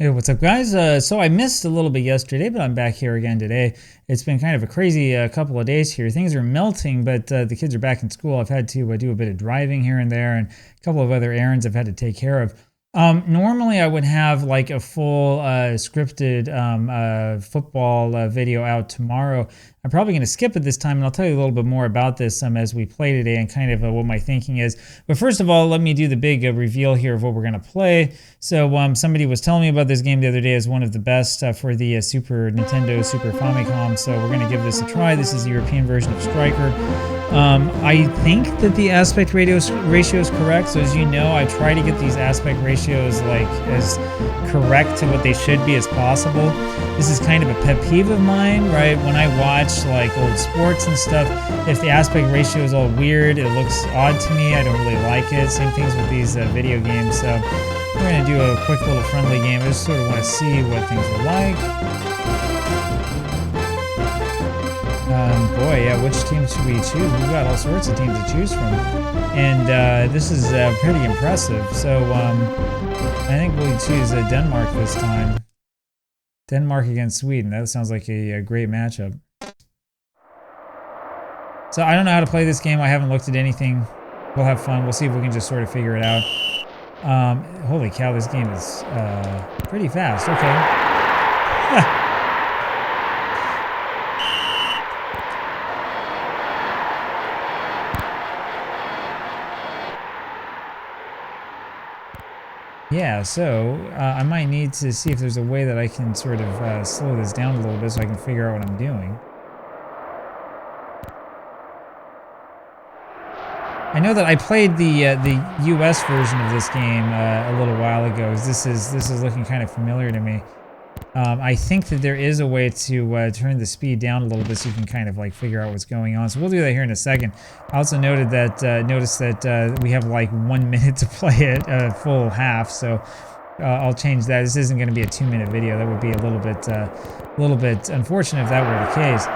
Hey, what's up, guys? So I missed a little bit yesterday, but I'm back here again today. It's been kind of a crazy couple of days here. Things are melting, but the kids are back in school. I've had to do a bit of driving here and there, and a couple of other errands I've had to take care of. Normally, I would have like a full scripted football video out tomorrow. I'm probably going to skip it this time, and I'll tell you a little bit more about this as we play today and kind of what my thinking is. But first of all, let me do the big reveal here of what we're going to play. So somebody was telling me about this game the other day as one of the best for the Super Nintendo, Super Famicom. So we're going to give this a try. This is the European version of Striker. I think that the aspect ratio is correct. So as you know, I try to get these aspect ratios like as correct to what they should be as possible. This is kind of a pet peeve of mine, right? When I watch like old sports and stuff, if the aspect ratio is all weird, it looks odd to me. I don't really like it. Same things with these video games. So we're going to do a quick little friendly game. I just sort of want to see what things are like. Boy, yeah, which team should we choose? We've got all sorts of teams to choose from. And this is pretty impressive. So I think we'll choose Denmark this time. Denmark against Sweden. That sounds like a great matchup. So I don't know how to play this game. I haven't looked at anything. We'll have fun. We'll see if we can just sort of figure it out. Holy cow, this game is pretty fast. Okay. Yeah, so I might need to see if there's a way that I can sort of slow this down a little bit so I can figure out what I'm doing. I know that I played the US version of this game a little while ago. This is looking kind of familiar to me. I think that there is a way to turn the speed down a little bit so you can kind of like figure out what's going on. So we'll do that here in a second. I also noticed that we have like 1 minute to play it, full half. So I'll change that. This isn't going to be a 2-minute video. That would be a little bit unfortunate if that were the case.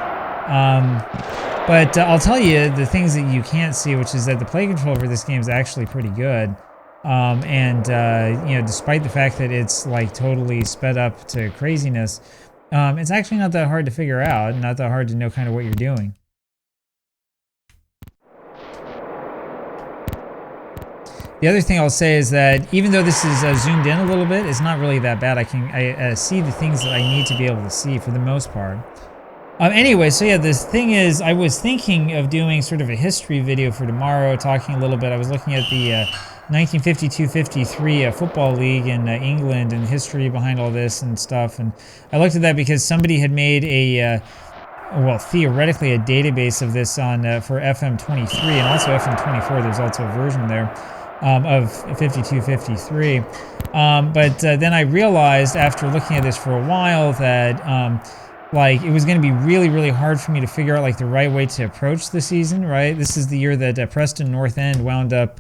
But I'll tell you the things that you can't see, which is that the play control for this game is actually pretty good. You know, despite the fact that it's like totally sped up to craziness, it's actually not that hard to figure out, not that hard to know kind of what you're doing. The other thing I'll say is that even though this is zoomed in a little bit, it's not really that bad. I see the things that I need to be able to see for the most part. Anyway, so yeah, this thing is, I was thinking of doing sort of a history video for tomorrow, talking a little bit. I was looking at the 1952-53 Football League in England and the history behind all this and stuff. And I looked at that because somebody had made a, well, theoretically a database of this on for FM23 and also FM24. There's also a version there of 52-53. But then I realized after looking at this for a while that like it was going to be really, really hard for me to figure out like the right way to approach the season, right? This is the year that Preston North End wound up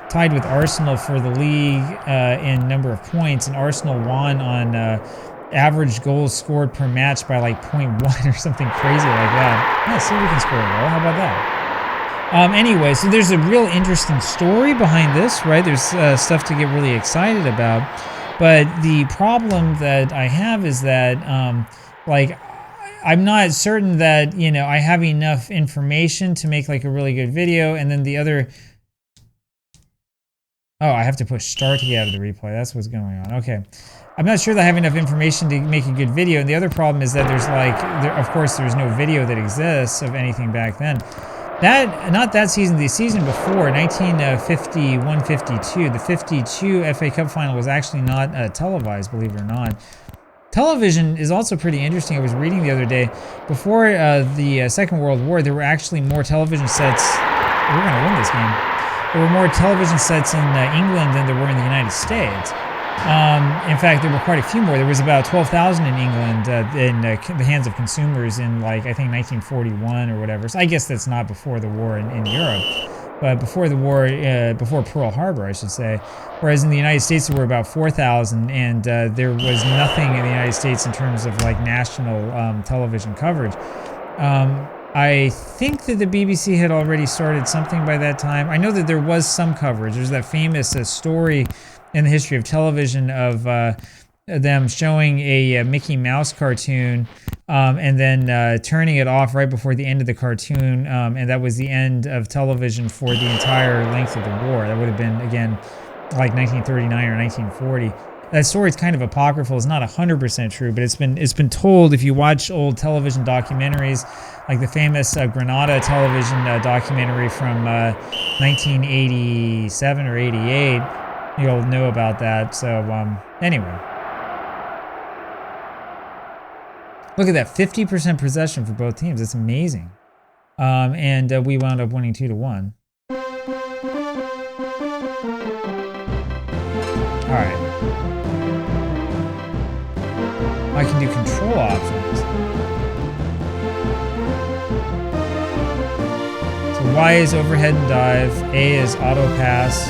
tied with Arsenal for the league in number of points, and Arsenal won on average goals scored per match by like 0.1 or something crazy like that. Yeah, see if we can score a goal. How about that? Anyway, so there's a real interesting story behind this, right? There's stuff to get really excited about, but the problem that I have is that like, I'm not certain that, you know, I have enough information to make like a really good video. And then the other, oh, I have to push start to get out of the replay. That's what's going on. Okay. I'm not sure that I have enough information to make a good video. And the other problem is that there's like, of course, there's no video that exists of anything back then. Not that season, the season before, 1951-52, the 52 FA Cup final was actually not televised, believe it or not. Television is also pretty interesting. I was reading the other day, before the Second World War, there were actually more television sets. We're going to win this game. There were more television sets in England than there were in the United States. In fact, there were quite a few more. There was about 12,000 in England in the hands of consumers in, like, I think 1941 or whatever. So I guess that's not before the war in Europe. But before the war, before Pearl Harbor, I should say. Whereas in the United States, there were about 4,000, and there was nothing in the United States in terms of like national television coverage. I think that the BBC had already started something by that time. I know that there was some coverage. There's that famous story in the history of television of them showing a Mickey Mouse cartoon and then turning it off right before the end of the cartoon, and that was the end of television for the entire length of the war. That would have been, again, like 1939 or 1940. That story is kind of apocryphal. It's not 100% true, but it's been told. If you watch old television documentaries, like the famous Granada television documentary from 1987 or 88, you'll know about that. So anyway. Look at that, 50% possession for both teams. It's amazing. And we wound up winning 2-1. All right. I can do control options. So Y is overhead and dive. A is auto pass.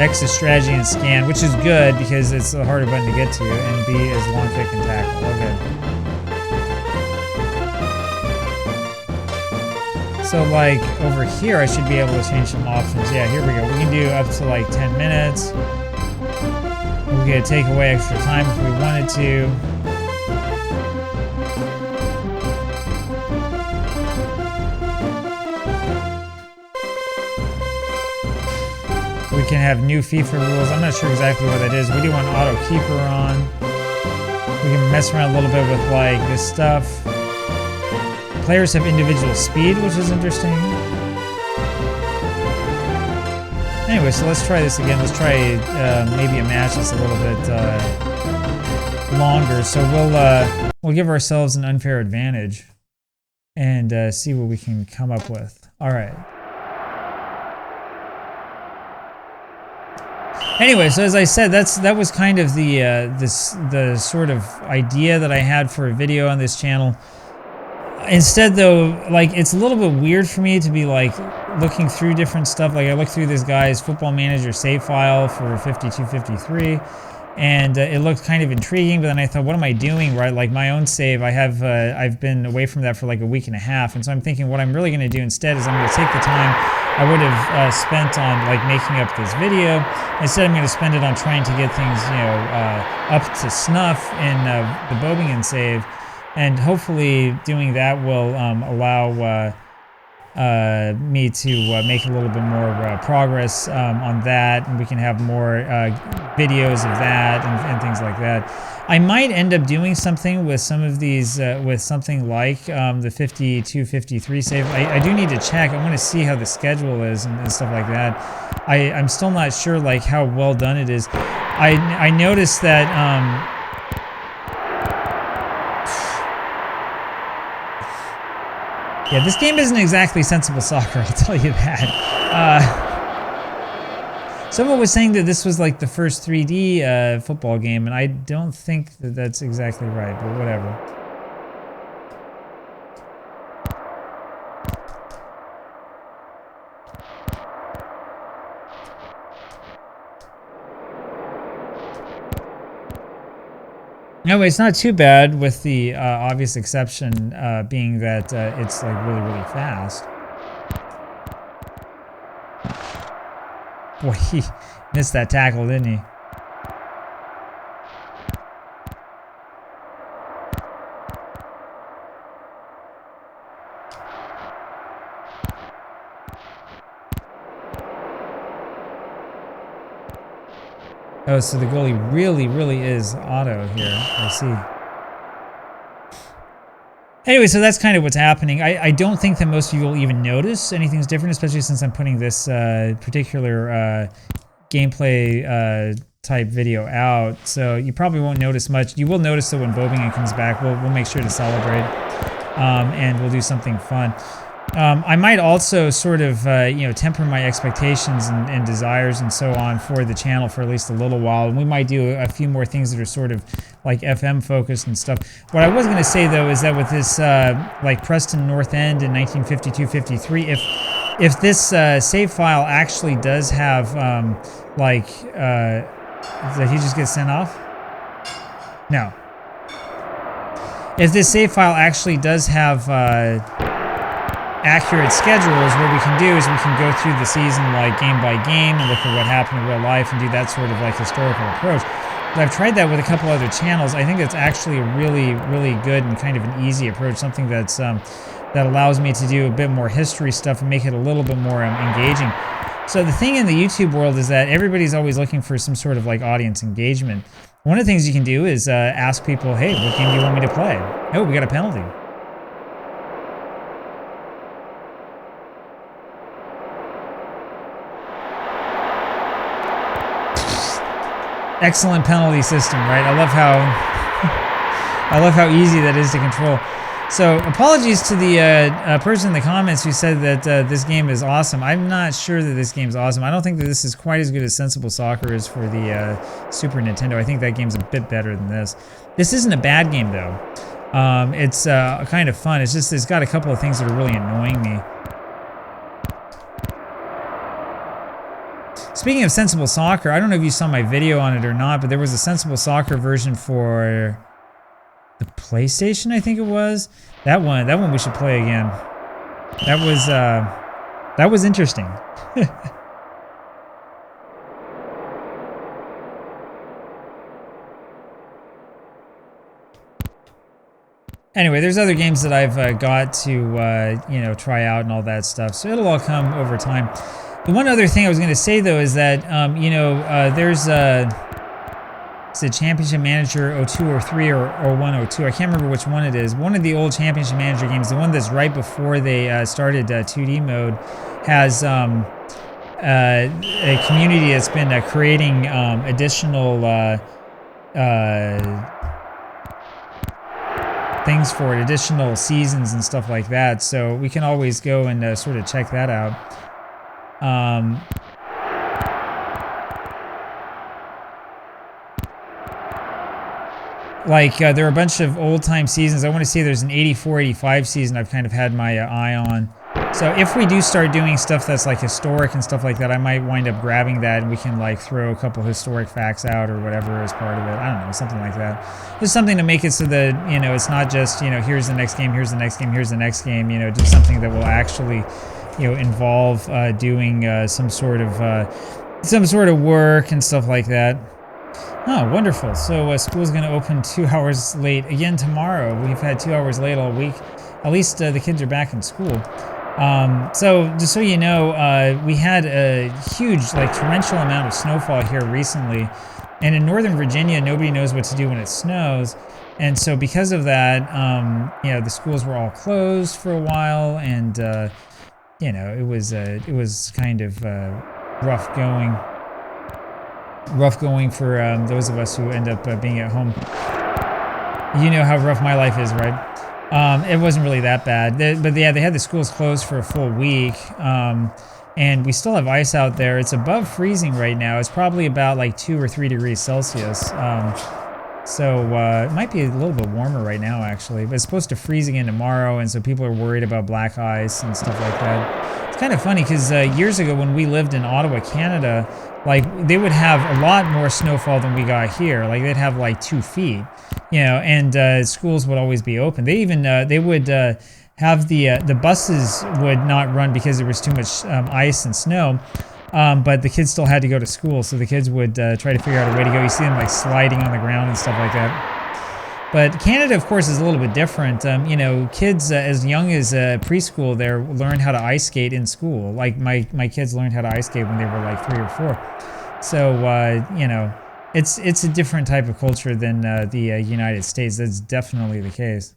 X is strategy and scan, which is good because it's a harder button to get to. And B is long kick and tackle. Okay. So like over here, I should be able to change some options. Yeah, here we go. We can do up to like 10 minutes. We could take away extra time if we wanted to. We can have new FIFA rules. I'm not sure exactly what that is. We do want auto keeper on. We can mess around a little bit with like this stuff. Players have individual speed, which is interesting. Anyway, so let's try this again. Let's try maybe a match that's a little bit longer. So we'll give ourselves an unfair advantage and see what we can come up with. All right. Anyway, so as I said, that was kind of the sort of idea that I had for a video on this channel. Instead, though, like, it's a little bit weird for me to be like looking through different stuff. Like I looked through this guy's Football Manager save file for 52-53, and it looked kind of intriguing. But then I thought, what am I doing? Right, like my own save, I've been away from that for like a week and a half, and so I'm thinking what I'm really going to do instead is I'm going to take the time I would have spent on like making up this video. Instead, I'm going to spend it on trying to get things, you know, up to snuff in the Bobingen save. And hopefully doing that will allow me to make a little bit more progress on that, and we can have more videos of that and things like that. I might end up doing something with some of these, with something like the 52-53 save. I do need to check. I want to see how the schedule is and stuff like that. I'm still not sure like how well done it is. I noticed that yeah, this game isn't exactly sensible soccer, I'll tell you that. Someone was saying that this was like the first 3D football game, and I don't think that that's exactly right, but whatever. Anyway, it's not too bad, with the obvious exception being that it's like really, really fast. Boy, he missed that tackle, didn't he? Oh, so the goalie really, really is auto here. I see. Anyway, so that's kind of what's happening. I don't think that most of you will even notice anything's different, especially since I'm putting this particular gameplay type video out. So you probably won't notice much. You will notice that when Bobingen comes back, we'll make sure to celebrate, and we'll do something fun. I might also sort of, you know, temper my expectations and desires and so on for the channel for at least a little while. And we might do a few more things that are sort of like FM focused and stuff. What I was going to say, though, is that with this, like Preston North End in 1952-53, if this save file actually does have, like, did he just get sent off? No. If this save file actually does have, accurate schedules, what we can do is we can go through the season like game by game and look at what happened in real life and do that sort of like historical approach. I've tried that with a couple other channels. I think it's actually a really, really good and kind of an easy approach, something that's that allows me to do a bit more history stuff and make it a little bit more engaging. So the thing in the YouTube world is that everybody's always looking for some sort of like audience engagement. One of the things you can do is ask people, hey, what game do you want me to play? Oh, we got a penalty. Excellent penalty system, right? I love how easy that is to control. So apologies to the person in the comments who said that this game is awesome. I'm not sure that this game's awesome. I don't think that this is quite as good as Sensible Soccer is for the Super Nintendo. I think that game's a bit better than this. This isn't a bad game though. It's kind of fun. It's just it's got a couple of things that are really annoying me. Speaking of Sensible Soccer, I don't know if you saw my video on it or not, but there was a Sensible Soccer version for the PlayStation, I think it was. That one we should play again. That was interesting. Anyway, there's other games that I've got to you know, try out and all that stuff, so it'll all come over time. The one other thing I was going to say though is that you know, there's it's a Championship Manager 02 or 03 or 102. I can't remember which one it is. One of the old Championship Manager games, the one that's right before they started 2D mode, has a community that's been creating additional things for it, additional seasons and stuff like that. So we can always go and sort of check that out. Like there are a bunch of old-time seasons. I want to say there's an 84, 85 season I've kind of had my eye on. So if we do start doing stuff that's like historic and stuff like that, I might wind up grabbing that and we can like throw a couple historic facts out or whatever as part of it. I don't know, something like that. Just something to make it so that, you know, it's not just, you know, here's the next game, here's the next game, here's the next game, you know, just something that will actually, you know, involve doing some sort of work and stuff like that. Oh, wonderful. So school's going to open 2 hours late again tomorrow. We've had 2 hours late all week. At least the kids are back in school. So just so you know, we had a huge, like, torrential amount of snowfall here recently. And in Northern Virginia, nobody knows what to do when it snows. And so because of that, you know, the schools were all closed for a while. And, you know, it was kind of rough going. Rough going for those of us who end up being at home. You know how rough my life is, right? It wasn't really that bad. But yeah, they had the schools closed for a full week. And we still have ice out there. It's above freezing right now. It's probably about like 2 or 3 degrees Celsius. So it might be a little bit warmer right now, actually. But it's supposed to freeze again tomorrow, and so people are worried about black ice and stuff like that. It's kind of funny because years ago when we lived in Ottawa, Canada, like they would have a lot more snowfall than we got here. Like they'd have like 2 feet, you know, and schools would always be open. They even they would have the buses would not run because there was too much ice and snow. But the kids still had to go to school, so the kids would try to figure out a way to go. You see them like sliding on the ground and stuff like that. But Canada, of course, is a little bit different. You know, kids as young as preschool there learn how to ice skate in school. Like my kids learned how to ice skate when they were like 3 or 4. So you know, it's a different type of culture than the United States. That's definitely the case.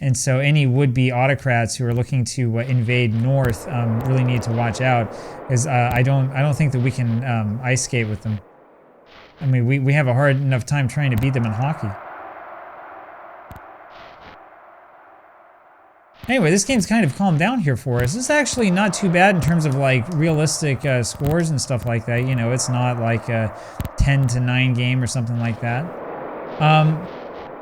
And so any would-be autocrats who are looking to invade North really need to watch out, because I don't think that we can ice skate with them. I mean, we have a hard enough time trying to beat them in hockey. Anyway, this game's kind of calmed down here for us. This is actually not too bad in terms of like realistic scores and stuff like that. You know, it's not like a 10-9 game or something like that.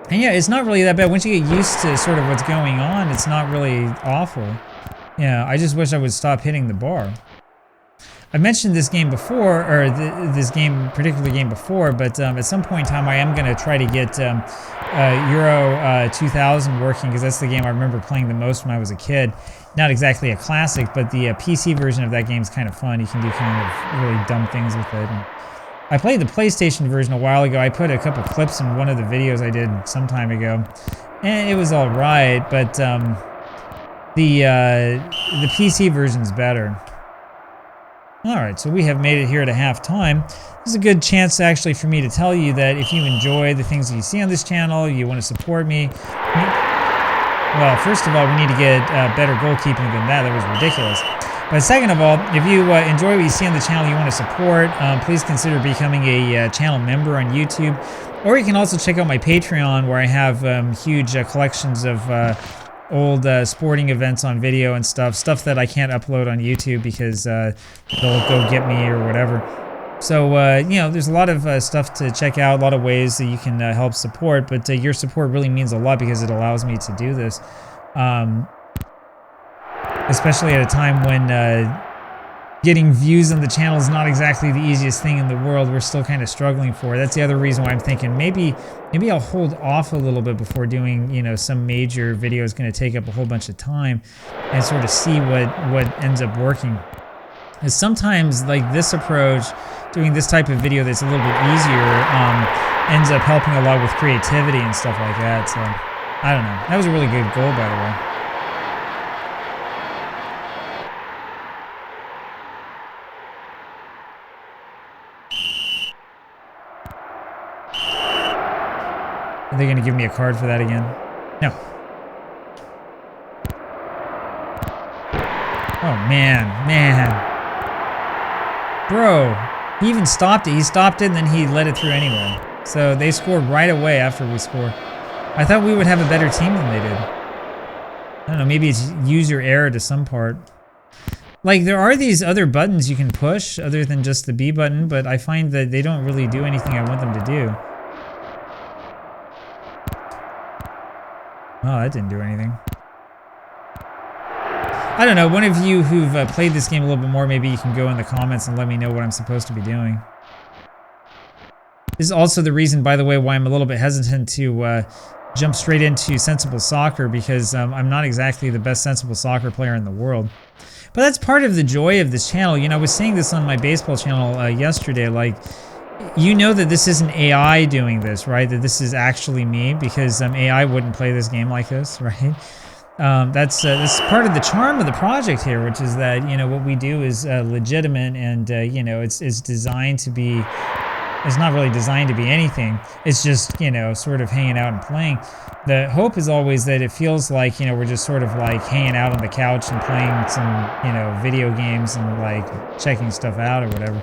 And yeah, it's not really that bad. Once you get used to sort of what's going on, it's not really awful. Yeah, I just wish I would stop hitting the bar. I mentioned this game before, or this particular game before, but at some point in time I am going to try to get Euro 2000 working, because that's the game I remember playing the most when I was a kid. Not exactly a classic, but the PC version of that game is kind of fun. You can do kind of really dumb things with it. And I played the PlayStation version a while ago. I put a couple clips in one of the videos I did some time ago, and it was all right. But the PC version's better. All right, so we have made it here to halftime. This is a good chance actually for me to tell you that if you enjoy the things that you see on this channel, you want to support me. Well, first of all, we need to get better goalkeeping than that. That was ridiculous. But second of all, if you enjoy what you see on the channel, you want to support, please consider becoming a channel member on YouTube. Or you can also check out my Patreon, where I have huge collections of old sporting events on video and stuff that I can't upload on YouTube because they'll go get me or whatever. So, you know, there's a lot of stuff to check out, a lot of ways that you can help support, but your support really means a lot because it allows me to do this. Especially at a time when getting views on the channel is not exactly the easiest thing in the world. We're still kind of struggling for it. That's the other reason why I'm thinking maybe I'll hold off a little bit before doing, you know, some major video is going to take up a whole bunch of time and sort of see what ends up working. Is sometimes like this approach, doing this type of video that's a little bit easier, ends up helping a lot with creativity and stuff like that. So I don't know. That was a really good goal, by the way. Are they going to give me a card for that again? No. Oh, man. Bro, he even stopped it. He stopped it and then he let it through anyway. So they scored right away after we scored. I thought we would have a better team than they did. I don't know, maybe it's user error to some part. Like, there are these other buttons you can push other than just the B button, but I find that they don't really do anything I want them to do. Oh, that didn't do anything. I don't know, one of you who've played this game a little bit more, maybe you can go in the comments and let me know what I'm supposed to be doing. This is also the reason, by the way, why I'm a little bit hesitant to jump straight into sensible soccer, because I'm not exactly the best sensible soccer player in the world. But that's part of the joy of this channel. You know, I was saying this on my baseball channel yesterday, like, you know that this isn't AI doing this, right? That this is actually me, because AI wouldn't play this game like this, right? That's part of the charm of the project here, which is that, you know, what we do is legitimate, and you know, it's designed to be. It's not really designed to be anything. It's just, you know, sort of hanging out and playing. The hope is always that it feels like, you know, we're just sort of like hanging out on the couch and playing some, you know, video games and like checking stuff out or whatever.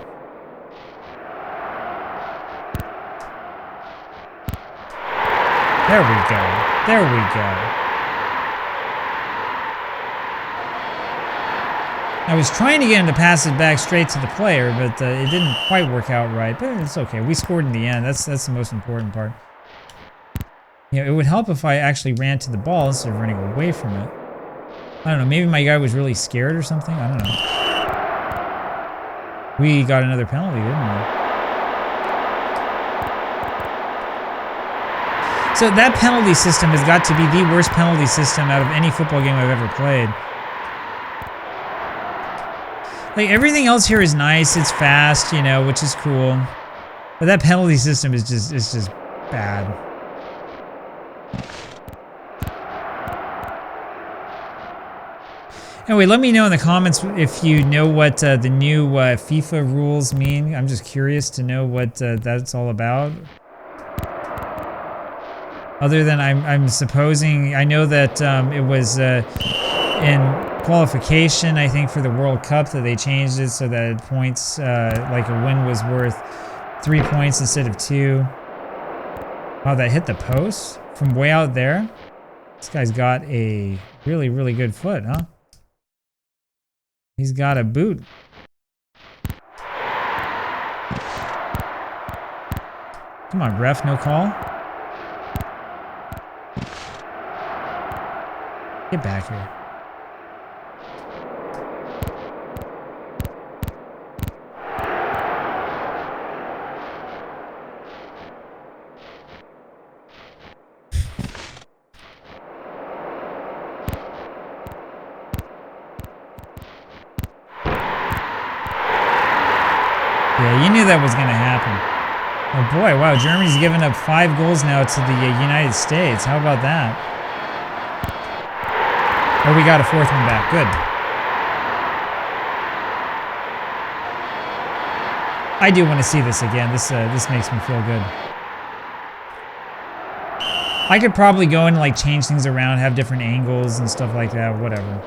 There we go. There we go. I was trying to get him to pass it back straight to the player, but it didn't quite work out right. But it's okay. We scored in the end. That's the most important part. You know, it would help if I actually ran to the ball instead of running away from it. I don't know. Maybe my guy was really scared or something. I don't know. We got another penalty, didn't we? So that penalty system has got to be the worst penalty system out of any football game I've ever played. Like, everything else here is nice, it's fast, you know, which is cool. But that penalty system is just bad. Anyway, let me know in the comments if you know what the new FIFA rules mean. I'm just curious to know what that's all about. Other than I'm supposing, I know that it was in qualification, I think, for the World Cup that they changed it so that points, like a win was worth 3 points instead of 2. Wow, that hit the post from way out there. This guy's got a really, really good foot, huh? He's got a boot. Come on, ref, no call. Get back here. Yeah, you knew that was going to happen. Oh boy, wow, Germany's given up 5 goals now to the United States. How about that? Oh, we got a 4th one back. Good. I do want to see this again. This makes me feel good. I could probably go and like change things around, have different angles and stuff like that, whatever.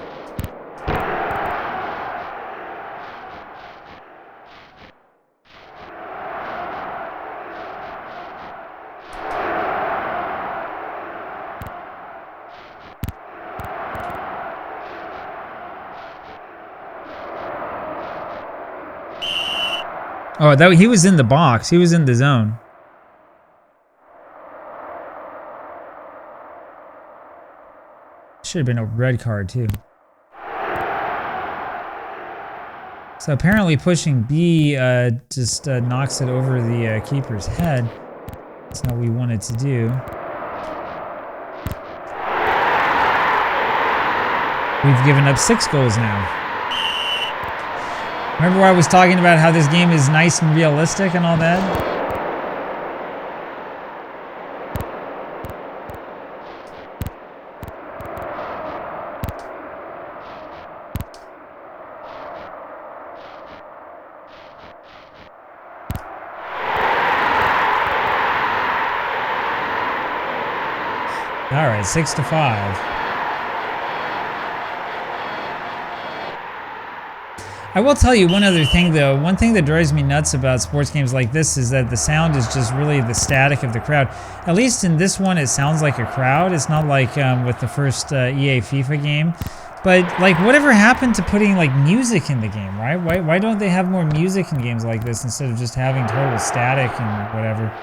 Oh, that he was in the box. He was in the zone. Should have been a red card too. So apparently pushing B just knocks it over the keeper's head. That's not what we wanted to do. We've given up 6 goals now. Remember where I was talking about how this game is nice and realistic and all that? All right, 6-5. I will tell you one other thing though. One thing that drives me nuts about sports games like this is that the sound is just really the static of the crowd. At least in this one, it sounds like a crowd. It's not like with the first EA FIFA game. But like, whatever happened to putting like music in the game, right? Why don't they have more music in games like this instead of just having total static and whatever?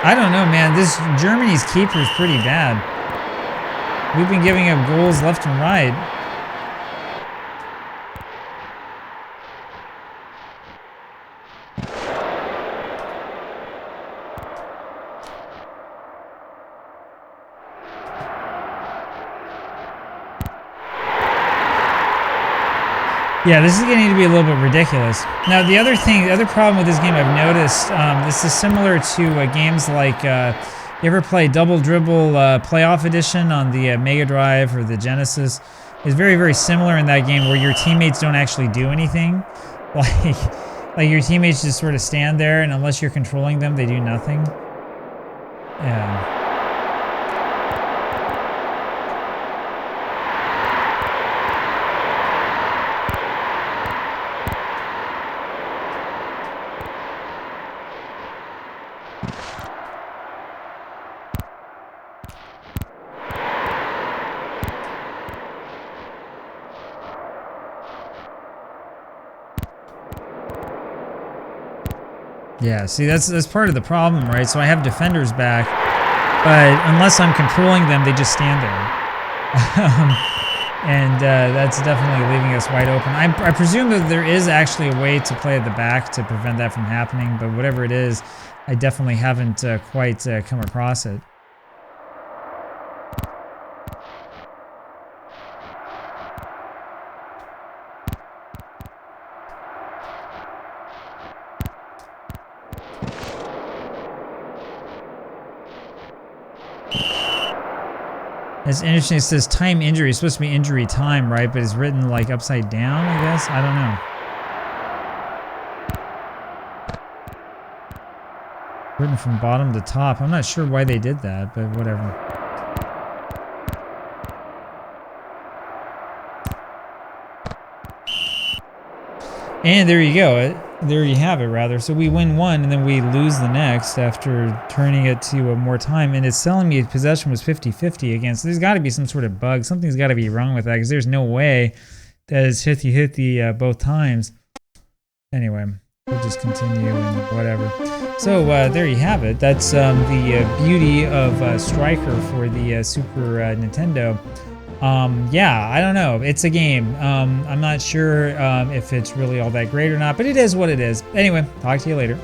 I don't know, man. This Germany's keeper is pretty bad. We've been giving up goals left and right. Yeah, this is getting to be a little bit ridiculous. Now, the other problem with this game I've noticed, this is similar to games like, you ever play Double Dribble Playoff Edition on the Mega Drive or the Genesis? It's very, very similar in that game where your teammates don't actually do anything. Like your teammates just sort of stand there, and unless you're controlling them, they do nothing. Yeah. Yeah, see, that's part of the problem, right? So I have defenders back, but unless I'm controlling them, they just stand there. And that's definitely leaving us wide open. I presume that there is actually a way to play at the back to prevent that from happening, but whatever it is, I definitely haven't quite come across it. It's interesting, it says time injury. It's supposed to be injury time, right? But it's written like upside down, I guess? I don't know. Written from bottom to top. I'm not sure why they did that, but whatever. And there you go. There you have it, rather. So we win one, and then we lose the next after turning it to more time. And it's telling me possession was 50-50 again. So there's got to be some sort of bug. Something's got to be wrong with that, because there's no way that it's 50-50 both times. Anyway, we'll just continue and whatever. So there you have it. That's the beauty of Striker for the Super Nintendo. Yeah, I don't know. It's a game. I'm not sure if it's really all that great or not, but it is what it is. Anyway, talk to you later.